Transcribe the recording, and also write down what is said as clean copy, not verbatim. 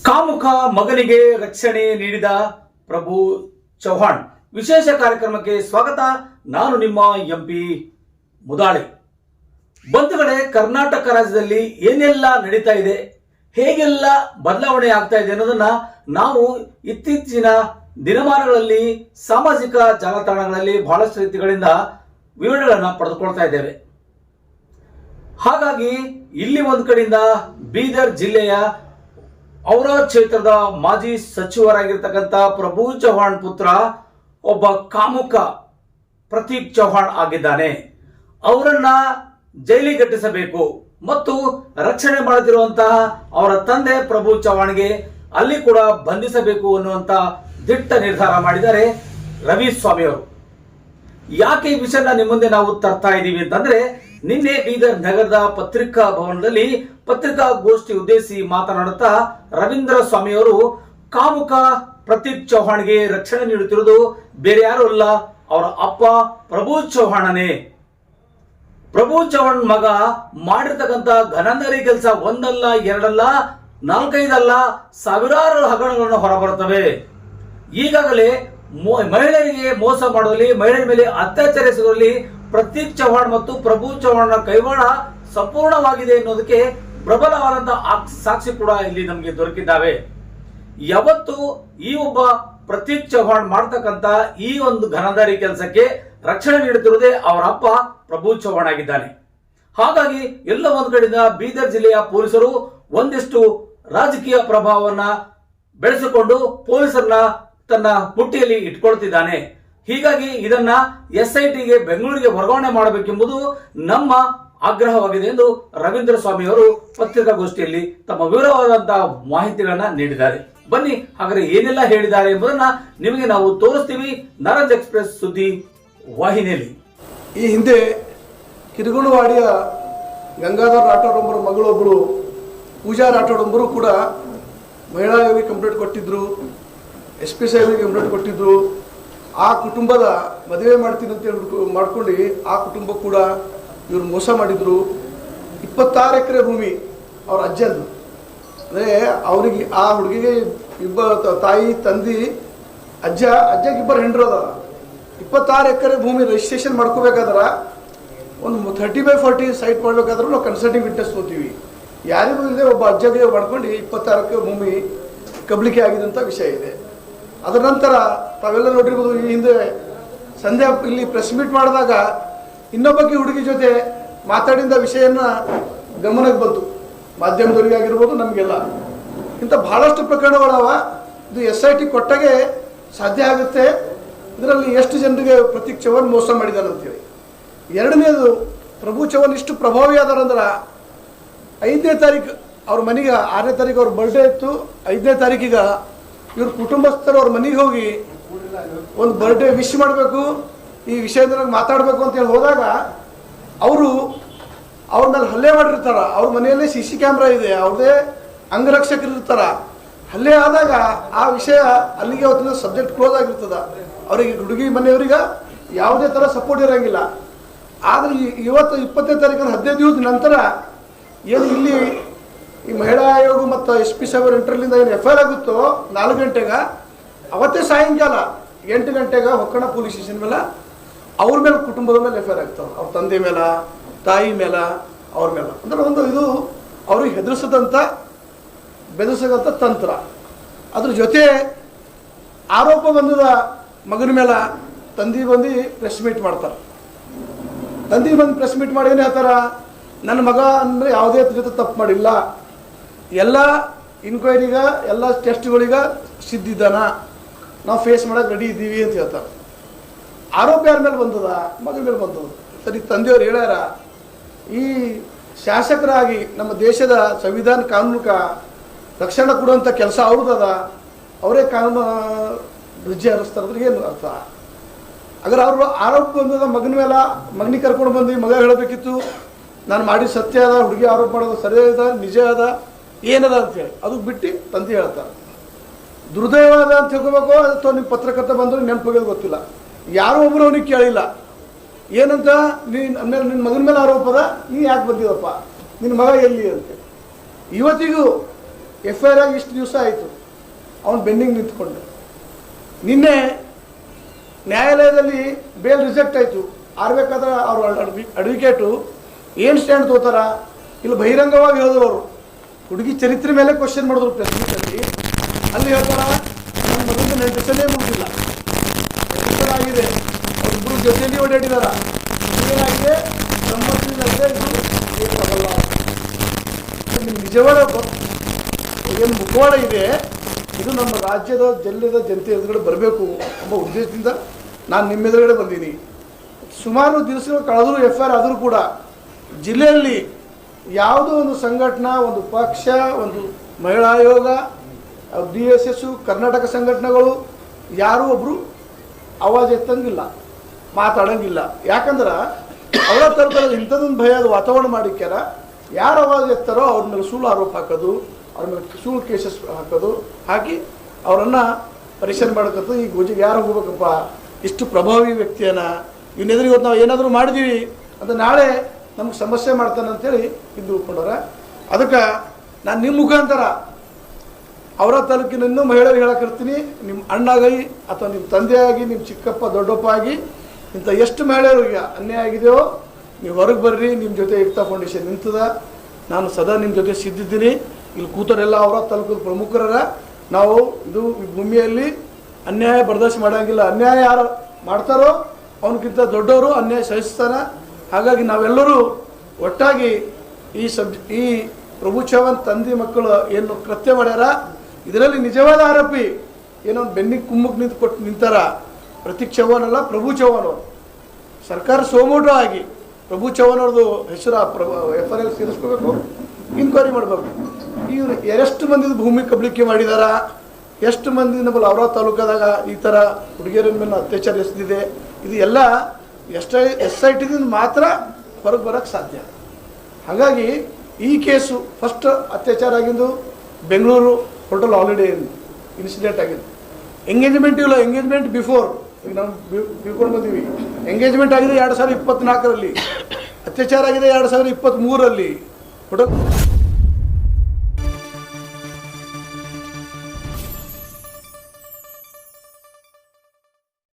ಕಾಮುಕ ಮಗನಿಗೆ ರಕ್ಷಣೆ ನೀಡಿದ ಪ್ರಭು ಚೌಹಾಣ್ ವಿಶೇಷ ಕಾರ್ಯಕ್ರಮಕ್ಕೆ ಸ್ವಾಗತ. ನಾನು ನಿಮ್ಮ ಎಂಪಿ ಮುದಾಳೆ. ಬಂಧುಗಳೇ, ಕರ್ನಾಟಕ ರಾಜ್ಯದಲ್ಲಿ ಏನೆಲ್ಲ ನಡೀತಾ ಇದೆ, ಹೇಗೆಲ್ಲ ಬದಲಾವಣೆ ಆಗ್ತಾ ಇದೆ ಅನ್ನೋದನ್ನ ನಾವು ಇತ್ತೀಚಿನ ದಿನಮಾನಗಳಲ್ಲಿ ಸಾಮಾಜಿಕ ಜಾಲತಾಣಗಳಲ್ಲಿ ಬಹಳಷ್ಟು ರೀತಿಗಳಿಂದ ವಿವರಗಳನ್ನು ಪಡೆದುಕೊಳ್ತಾ ಇದ್ದೇವೆ. ಹಾಗಾಗಿ ಇಲ್ಲಿ ಒಂದು ಕಡೆಯಿಂದ ಬೀದರ್ ಜಿಲ್ಲೆಯ ಔರಾ ಕ್ಷೇತ್ರದ ಮಾಜಿ ಸಚಿವರಾಗಿರ್ತಕ್ಕಂಥ ಪ್ರಭು ಚೌಹಾಣ್ ಪುತ್ರ ಒಬ್ಬ ಕಾಮುಕ ಪ್ರತೀಕ್ ಚೌಹಾಣ್ ಆಗಿದ್ದಾನೆ. ಅವರನ್ನ ಜೈಲಿಗಟ್ಟಿಸಬೇಕು ಮತ್ತು ರಕ್ಷಣೆ ಮಾಡುತ್ತಿರುವಂತಹ ಅವರ ತಂದೆ ಪ್ರಭು ಚೌಹಾಣ್ಗೆ ಅಲ್ಲಿ ಕೂಡ ಬಂಧಿಸಬೇಕು ಅನ್ನುವಂತ ದಿಟ್ಟ ನಿರ್ಧಾರ ಮಾಡಿದ್ದಾರೆ ರವಿ ಸ್ವಾಮಿ ಅವರು. ಯಾಕೆ ಈ ವಿಷಯನ ನಿಮ್ಮ ಮುಂದೆ ನಾವು ತರ್ತಾ ಇದ್ದೀವಿ ಅಂತಂದ್ರೆ, ನಿನ್ನೆ ಬೀದರ್ ನಗರದ ಪತ್ರಿಕಾ ಭವನದಲ್ಲಿ ಪತ್ರಿಕಾಗೋಷ್ಠಿ ಉದ್ದೇಶಿಸಿ ಮಾತನಾಡುತ್ತಾ ರವೀಂದ್ರ ಸ್ವಾಮಿ ಅವರು ಕಾಮುಕ ಪ್ರತೀಕ್ ಚೌಹಾಣ್ಗೆ ರಕ್ಷಣೆ ನೀಡುತ್ತಿರುವುದು ಬೇರೆ ಯಾರು ಅಲ್ಲ, ಅವರ ಅಪ್ಪ ಪ್ರಭು ಚೌಹಾಣನೇ. ಪ್ರಭು ಚೌಹಾಣ್ ಮಗ ಮಾಡಿರ್ತಕ್ಕಂಥ ಘನಂದಾರಿ ಕೆಲಸ ಒಂದಲ್ಲ ಎರಡಲ್ಲ ನಾಲ್ಕೈದಲ್ಲ ಸಾವಿರಾರು ಹಗರಣಗಳನ್ನು ಹೊರಬರುತ್ತವೆ. ಈಗಾಗಲೇ ಮಹಿಳೆಯರಿಗೆ ಮೋಸ ಮಾಡುವಲ್ಲಿ, ಮಹಿಳೆಯರ ಮೇಲೆ ಅತ್ಯಾಚಾರ ಎಸಗುವಲ್ಲಿ ಪ್ರತೀಕ್ ಚೌಹಾಣ್ ಮತ್ತು ಪ್ರಭು ಚೌಹಾಣ್ನ ಕೈವಾಡ ಸಂಪೂರ್ಣವಾಗಿದೆ ಎನ್ನುವುದಕ್ಕೆ ಪ್ರಬಲವಾದಂತಹ ಸಾಕ್ಷಿ ಕೂಡ ಇಲ್ಲಿ ನಮಗೆ ದೊರಕಿದ್ದಾವೆ. ಯಾವತ್ತು ಈ ಒಬ್ಬ ಪ್ರತೀಕ್ ಚೌಹಾಣ್ ಮಾಡತಕ್ಕಂತ ಈ ಒಂದು ಘನದಾರಿ ಕೆಲಸಕ್ಕೆ ರಕ್ಷಣೆ ನೀಡುತ್ತಿರುವುದೇ ಅವರ ಅಪ್ಪ ಪ್ರಭು ಚೌಹಾಣ್ ಆಗಿದ್ದಾನೆ. ಹಾಗಾಗಿ ಎಲ್ಲ ಒಂದು ಕಡೆಯಿಂದ ಬೀದರ್ ಜಿಲ್ಲೆಯ ಪೊಲೀಸರು ಒಂದಿಷ್ಟು ರಾಜಕೀಯ ಪ್ರಭಾವವನ್ನ ಬೆಳೆಸಿಕೊಂಡು ಪೊಲೀಸರನ್ನ ತನ್ನ ಮುಟ್ಟಿಯಲ್ಲಿ ಇಟ್ಕೊಳ್ತಿದ್ದಾನೆ. ಹೀಗಾಗಿ ಇದನ್ನ SITಗೆ ಬೆಂಗಳೂರಿಗೆ ವರ್ಗಾವಣೆ ಮಾಡಬೇಕೆಂಬುದು ನಮ್ಮ ಆಗ್ರಹವಾಗಿದೆ ಎಂದು ರವೀಂದ್ರ ಸ್ವಾಮಿ ಅವರು ಪತ್ರಿಕಾಗೋಷ್ಠಿಯಲ್ಲಿ ತಮ್ಮ ವಿವರವಾದಂತಹ ಮಾಹಿತಿಗಳನ್ನ ನೀಡಿದ್ದಾರೆ. ಬನ್ನಿ ಹಾಗಾದ್ರೆ ಏನೆಲ್ಲ ಹೇಳಿದ್ದಾರೆ ಎಂಬುದನ್ನ ನಿಮಗೆ ನಾವು ತೋರಿಸ್ತೀವಿ ನರಂಜ್ ಎಕ್ಸ್ಪ್ರೆಸ್ ಸುದ್ದಿ ವಾಹಿನಿಯಲ್ಲಿ. ಈ ಹಿಂದೆ ಕಿರುಗುಣವಾಡಿಯ ಗಂಗಾಧರ್ ರಾಠೋಡ್ ಮಗಳೊಬ್ಬರು ಪೂಜಾ ರಾಠೋಡ್ ಒಬ್ಬರು ಕೂಡ ಮಹಿಳಾ ಆಯೋಗಕ್ಕೆ ಕಂಪ್ಲೇಂಟ್ ಕೊಟ್ಟಿದ್ರು, SP ಸಾಹೇಬರಿಗೆ ಕಂಪ್ಲೇಂಟ್ ಕೊಟ್ಟಿದ್ರು. ಆ ಕುಟುಂಬದ ಮದುವೆ ಮಾಡ್ತೀನಿ ಅಂತ ಮಾಡ್ಕೊಂಡು ಆ ಕುಟುಂಬ ಕೂಡ ಇವರು ಮೋಸ ಮಾಡಿದ್ರು. 26 ಎಕರೆ ಭೂಮಿ ಅವ್ರ ಅಜ್ಜಂದು, ಅಂದರೆ ಅವರಿಗೆ ಆ ಹುಡುಗಿಗೆ ತಾಯಿ ತಂದೆ ಅಜ್ಜಗೆ ಇಬ್ಬರು ಹೆಂಡ್ರು ಅದ. 26 ಎಕರೆ ಭೂಮಿ ರಿಜಿಸ್ಟ್ರೇಷನ್ ಮಾಡ್ಕೋಬೇಕಾದ್ರೆ ಒಂದು 30/40 ಸೈಟ್ ಮಾಡ್ಬೇಕಾದ್ರೂ ನಾವು ಕನ್ಸಲ್ಟಿಂಗ್ ವಿಟ್ನೆಸ್ ಹೋಗ್ತೀವಿ. ಯಾರಿಗೂ ಇಲ್ಲದೆ ಒಬ್ಬ ಅಜ್ಜಗೆ ಮಾಡ್ಕೊಂಡು 26 ಎಕರೆ ಭೂಮಿ ಕಬಳಿಕೆ ಆಗಿದಂಥ ವಿಷಯ ಇದೆ. ಅದರ ನಂತರ ತಾವೆಲ್ಲ ನೋಡಿರ್ಬೋದು, ಈ ಹಿಂದೆ ಸಂಧ್ಯಾ ಇಲ್ಲಿ ಪ್ರೆಸ್ ಮೀಟ್ ಮಾಡಿದಾಗ ಇನ್ನೊಬ್ಬಕ್ಕೆ ಹುಡುಗಿ ಜೊತೆ ಮಾತಾಡಿದ ವಿಷಯನ ಗಮನಕ್ಕೆ ಬಂತು, ಮಾಧ್ಯಮದವರಿಗೆ ಆಗಿರ್ಬೋದು, ನಮಗೆಲ್ಲ. ಇಂಥ ಬಹಳಷ್ಟು ಪ್ರಕರಣಗಳವ. ಇದು SIT ಕೊಟ್ಟಾಗೆ ಸಾಧ್ಯ ಆಗುತ್ತೆ. ಇದರಲ್ಲಿ ಎಷ್ಟು ಜನರಿಗೆ ಪ್ರತೀಕ್ ಚೌಹಾಣ್ ಮೋಸ ಮಾಡಿದಾನಂತೇಳಿ. ಎರಡನೇದು, ಪ್ರಭು ಚೌಹಾಣ್ ಇಷ್ಟು ಪ್ರಭಾವಿ ಆದಾರಂದ್ರೆ 5ನೇ ತಾರೀಕು ಅವ್ರ ಮನೆಗೆ, 6ನೇ ತಾರೀಕು ಅವ್ರ ಬರ್ಡೇ ಇತ್ತು, 5ನೇ ತಾರೀಕಿಗೆ ಇವ್ರ ಕುಟುಂಬಸ್ಥರು ಅವ್ರ ಮನೆಗೆ ಹೋಗಿ ಒಂದು ಬರ್ಡೇ ವಿಶ್ ಮಾಡಬೇಕು, ಈ ವಿಷಯದಲ್ಲಿ ಮಾತಾಡಬೇಕು ಅಂತೇಳಿ ಹೋದಾಗ ಅವರು ಅವ್ರ ಮೇಲೆ ಹಲ್ಲೆ ಮಾಡಿರ್ತಾರ. ಅವ್ರ ಮನೆಯಲ್ಲೇ CC ಕ್ಯಾಮ್ರಾ ಇದೆ, ಅವ್ರದೇ ಅಂಗರಕ್ಷಕರು ಇರ್ತಾರ. ಹಲ್ಲೆ ಆದಾಗ ಆ ವಿಷಯ ಅಲ್ಲಿಗೆ ಅವತ್ತಿನ ಸಬ್ಜೆಕ್ಟ್ ಕ್ಲೋಸ್ ಆಗಿರ್ತದ. ಅವರಿಗೆ ಹುಡುಗಿ ಮನೆಯವರಿಗೆ ಯಾವುದೇ ಥರ ಸಪೋರ್ಟ್ ಇರೋಂಗಿಲ್ಲ. ಆದರೆ ಇವತ್ತು 20ನೇ ತಾರೀಕು 15 ದಿವಸದ ನಂತರ ಏನು ಇಲ್ಲಿ ಈ ಮಹಿಳಾ ಆಯೋಗ ಮತ್ತು SP ಸಾಹೇಬರ ಇಂಟರ್ಲಿಂದ ಏನು FIR ಆಗುತ್ತೋ 4 ಗಂಟೆಗೆ, ಅವತ್ತೇ ಸಾಯಂಕಾಲ 8 ಗಂಟೆಗೆ ಹೊಕ್ಕಣ ಪೊಲೀಸ್ ಸ್ಟೇಷನ್ ಮೇಲೆ ಅವ್ರ ಮೇಲೆ, ಕುಟುಂಬದ ಮೇಲೆ FIR ಆಗ್ತಾವೆ. ಅವ್ರ ತಂದೆ ಮೇಲೆ, ತಾಯಿ ಮೇಲೆ, ಅವ್ರ ಮೇಲೆ. ಅಂದ್ರೆ ಒಂದು ಇದು ಅವ್ರಿಗೆ ಹೆದರಿಸದಂಥ ಬೆದರಿಸದಂಥ ತಂತ್ರ. ಅದ್ರ ಜೊತೆ ಆರೋಪ ಬಂದದ ಮಗನ ಮೇಲೆ ತಂದೆ ಬಂದು ಪ್ರೆಸ್ ಮೀಟ್ ಮಾಡ್ತಾರೆ. ತಂದೆ ಬಂದು ಪ್ರೆಸ್ ಮೀಟ್ ಮಾಡಿ ಏನು ಹೇಳ್ತಾರ, ನನ್ನ ಮಗ ಅಂದರೆ ಯಾವುದೇ ಜೊತೆ ತಪ್ಪು ಮಾಡಿಲ್ಲ, ಎಲ್ಲ ಇನ್ಕ್ವೈರಿಗೆ ಎಲ್ಲ ಟೆಸ್ಟ್ಗಳಿಗೆ ಸಿದ್ಧಿದ್ದಾನ, ನಾವು ಫೇಸ್ ಮಾಡೋಕೆ ರೆಡಿ ಇದ್ದೀವಿ ಅಂತ ಹೇಳ್ತಾರೆ. ಆರೋಪ ಯಾರ ಮೇಲೆ ಬಂದದ? ಮಗನ ಮೇಲೆ ಬಂದದ. ಸರಿ, ತಂದೆಯವ್ರು ಹೇಳ್ಯಾರ, ಈ ಶಾಸಕರಾಗಿ ನಮ್ಮ ದೇಶದ ಸಂವಿಧಾನ ಕಾನೂನಿಗೆ ರಕ್ಷಣೆ ಕೊಡುವಂಥ ಕೆಲಸ ಅವ್ರದ್ದದ, ಅವರೇ ಕಾನೂನು ಹೆಜ್ಜೆ ಹರಿಸ್ತಾರೆ ಅಂದ್ರೆ ಏನು ಅರ್ಥ? ಹಾಗಾದ್ರೆ ಅವರು ಆರೋಪ ಬಂದದ ಮಗನ ಮೇಲೆ, ಮಗನಿಗೆ ಕರ್ಕೊಂಡು ಬಂದು ಮಗ ಹೇಳಬೇಕಿತ್ತು, ನಾನು ಮಾಡಿ ಸತ್ಯ ಅದ, ಹುಡುಗಿ ಆರೋಪ ಮಾಡೋದು ಸರಿ ಅದ, ನಿಜ ಅದ, ಏನದ ಅಂತೇಳಿ. ಅದಕ್ಕೆ ಬಿಟ್ಟು ತಂದೆ ಹೇಳ್ತಾರೆ. ದುರ್ದೈವ ಅದ ಅಂತ ಹೇಳ್ಕೋಬೇಕು ಅಥವಾ ನಿಮ್ಮ ಪತ್ರಕರ್ತ ಬಂದರೂ ನೆನಪೋಗೋದು ಗೊತ್ತಿಲ್ಲ. ಯಾರೋ ಒಬ್ಬರು ಅವನಿಗೆ ಕೇಳಿಲ್ಲ ಏನಂತ, ನಿನ್ನ ಮಗನ ಮೇಲೆ ಆರೋಪ ಅದ, ನೀನು ಯಾಕೆ ಬಂದಿದಪ್ಪ, ನಿನ್ನ ಮಗ ಎಲ್ಲಿ ಅಂತ. ಇವತ್ತಿಗೂ FIR ಆಗಿ ಇಷ್ಟು ದಿವಸ ಆಯಿತು, ಅವನು ಬೆಂಡಿಂಗ್ ನಿಂತ್ಕೊಂಡು. ನಿನ್ನೆ ನ್ಯಾಯಾಲಯದಲ್ಲಿ ಬೇಲ್ ರಿಜೆಕ್ಟ್ ಆಯಿತು. ಆರ್ಬೇಕಾದ್ರೆ ಅವರು ಅಡ್ವೊಕೇಟು ಏನು ಸ್ಟ್ಯಾಂಡ್ ತಗೋತಾರ, ಇಲ್ಲಿ ಬಹಿರಂಗವಾಗಿ ಹೇಳಿದ್ರು. ಅವರು ಹುಡುಗಿ ಚರಿತ್ರೆ ಮೇಲೆ ಕ್ವಶನ್ ಮಾಡಿದ್ರು ಪ್ರೆಸ್ ಮೀಟಲ್ಲಿ. ಅಲ್ಲಿ ಹೇಳ್ತಾರ, ನನ್ನ ಮಗನಿಗೆ ನೆನಪಿಸಲೇ ಮುಗಿದಿಲ್ಲ, ಆಗಿದೆ, ಅವರಿಬ್ಬರು ಜೊತೆಯಲ್ಲಿ ಓಡಾಡಿದಾರ, ಏನಾಗಿದೆ ನಿಜವಾದ ಏನು ಮುಖವಾಡ ಇದೆ, ಇದು ನಮ್ಮ ರಾಜ್ಯದ ಜನತೆ ಎದುರುಗಡೆ ಬರಬೇಕು ಎಂಬ ಉದ್ದೇಶದಿಂದ ನಾನು ನಿಮ್ಮ ಎದುರುಗಡೆ ಬಂದೀನಿ. ಸುಮಾರು ದಿವಸಗಳು ಕಳೆದರೂ FIR ಆದರೂ ಕೂಡ ಜಿಲ್ಲೆಯಲ್ಲಿ ಯಾವುದೋ ಒಂದು ಸಂಘಟನಾ, ಒಂದು ಪಕ್ಷ, ಒಂದು ಮಹಿಳಾ ಆಯೋಗ, DSS, ಕರ್ನಾಟಕ ಸಂಘಟನೆಗಳು ಯಾರೂ ಒಬ್ಬರು ಆವಾಜ್ ಎತ್ತಂಗಿಲ್ಲ, ಮಾತಾಡೋಂಗಿಲ್ಲ. ಯಾಕಂದ್ರೆ ಅವರ ತರದಲ್ಲಿ ಇಂಥದೊಂದು ಭಯದ ವಾತಾವರಣ ಮಾಡಿಕ್ಯಾರ. ಯಾರು ಆವಾಜ್ ಎತ್ತಾರೋ ಅವ್ರ ಮೇಲೆ ಸುಳ್ಳು ಆರೋಪ ಹಾಕೋದು, ಅವ್ರ ಮೇಲೆ ಸುಳ್ಳು ಕೇಸಸ್ ಹಾಕೋದು, ಹಾಕಿ ಅವರನ್ನು ಪರಿಶೀಲನೆ ಮಾಡಕತ್ತು. ಈ ಗೋಜಿಗೆ ಯಾರು ಹೋಗ್ಬೇಕಪ್ಪ, ಇಷ್ಟು ಪ್ರಭಾವಿ ವ್ಯಕ್ತಿಯನ್ನ ಇವನ್ನೆದುರಿಗೆ ಇವತ್ತು ನಾವು ಏನಾದರೂ ಮಾಡಿದ್ದೀವಿ ಅಂತ ನಾಳೆ ನಮ್ಗೆ ಸಮಸ್ಯೆ ಮಾಡ್ತಾನೆ ಅಂತೇಳಿ ಇದು ಉಳ್ಕೊಂಡವ್ರೆ. ಅದಕ್ಕೆ ನಾನು ನಿಮ್ಮ ಮುಖಾಂತರ ಅವರ ತಾಲೂಕಿನನ್ನು ಮಹಿಳೆಯರಿಗೆ ಹೇಳಕ್ಕಿರ್ತೀನಿ, ನಿಮ್ಮ ಅಣ್ಣಾಗಿ ಅಥವಾ ನಿಮ್ಮ ತಂದೆಯಾಗಿ, ನಿಮ್ಮ ಚಿಕ್ಕಪ್ಪ ದೊಡ್ಡಪ್ಪ ಆಗಿ ಇಂಥ ಎಷ್ಟು ಮಹಿಳೆಯರಿಗೆ ಅನ್ಯಾಯ ಆಗಿದೆಯೋ ನೀವು ಹೊರಗೆ ಬರ್ರಿ. ನಿಮ್ಮ ಜೊತೆ ಏಕತಾ ಫೌಂಡೇಶನ್ ನಿಂತದ, ನಾನು ಸದಾ ನಿಮ್ಮ ಜೊತೆ ಸಿದ್ಧಿದ್ದೀನಿ. ಇಲ್ಲಿ ಕೂತರೆಲ್ಲ ಅವರ ತಾಲೂಕದ ಪ್ರಮುಖರ. ನಾವು ಇದು ಈ ಭೂಮಿಯಲ್ಲಿ ಅನ್ಯಾಯ ಬರ್ದಾಶ್ ಮಾಡೋಂಗಿಲ್ಲ. ಅನ್ಯಾಯ ಯಾರು ಮಾಡ್ತಾರೋ ಅವನಕ್ಕಿಂತ ದೊಡ್ಡವರು ಅನ್ಯಾಯ ಸಹಿಸ್ತಾನೆ. ಹಾಗಾಗಿ ನಾವೆಲ್ಲರೂ ಒಟ್ಟಾಗಿ ಈ ಪ್ರಭು ಚವ್ಹಾಣ್ ತಂದೆ ಮಕ್ಕಳು ಏನು ಕೃತ್ಯ ಮಾಡ್ಯಾರ, ಇದರಲ್ಲಿ ನಿಜವಾದ ಆರೋಪಿ ಏನೋ ಬೆನ್ನಿಗೆ ಕುಮ್ಮಕ್ಕೆ ನಿಂತಾರ ಪ್ರತೀಕ್ ಚವ್ಹಾಣ್ ಅಲ್ಲ, ಪ್ರಭು ಚವ್ಹಾಣ್ ಅವರು. ಸರ್ಕಾರ ಸೋಮೋಟೋ ಆಗಿ ಪ್ರಭು ಚವ್ಹಾಣ್ ಅವ್ರದ್ದು ಹೆಸರು FIR ಸೇರಿಸ್ಕೋಬೇಕು, ಇನ್ಕ್ವೈರಿ ಮಾಡಬೇಕು. ಇವರು ಎಷ್ಟು ಮಂದಿದು ಭೂಮಿ ಕಬಳಿಕೆ ಮಾಡಿದಾರ, ಎಷ್ಟು ಮಂದಿ ನಮ್ಮಲ್ಲಿ ಅವರ ತಾಲೂಕದಾಗ ಈ ಥರ ಹುಡುಗಿಯರ ಮೇಲೆ ಅತ್ಯಾಚಾರ ಎಸೆದಿದೆ, ಇದು ಎಲ್ಲ SIT ಮಾತ್ರ ಹೊರಗೆ ಬರೋಕ್ಕೆ ಸಾಧ್ಯ. ಹಾಗಾಗಿ ಈ ಕೇಸು ಫಸ್ಟ್ ಅತ್ಯಾಚಾರ ಆಗಿದ್ದು ಬೆಂಗಳೂರು ಹೋಟೆಲ್ ಹಾಲಿಡೇ ಇನ್ಸಿಡೆಂಟ್ ಆಗಿದೆ. ಎಂಗೇಜ್ಮೆಂಟ್ ಇಲ್ಲ, ಎಂಗೇಜ್ಮೆಂಟ್ ಬಿಫೋರ್. ಈಗ ನಾವು ತಿಳ್ಕೊಂಡು ಬಂದೀವಿ. ಎಂಗೇಜ್ಮೆಂಟ್ ಆಗಿದೆ 2024ರಲ್ಲಿ, ಅತ್ಯಾಚಾರ ಆಗಿದೆ 2023ರಲ್ಲಿ. ಹೋಟೆಲ್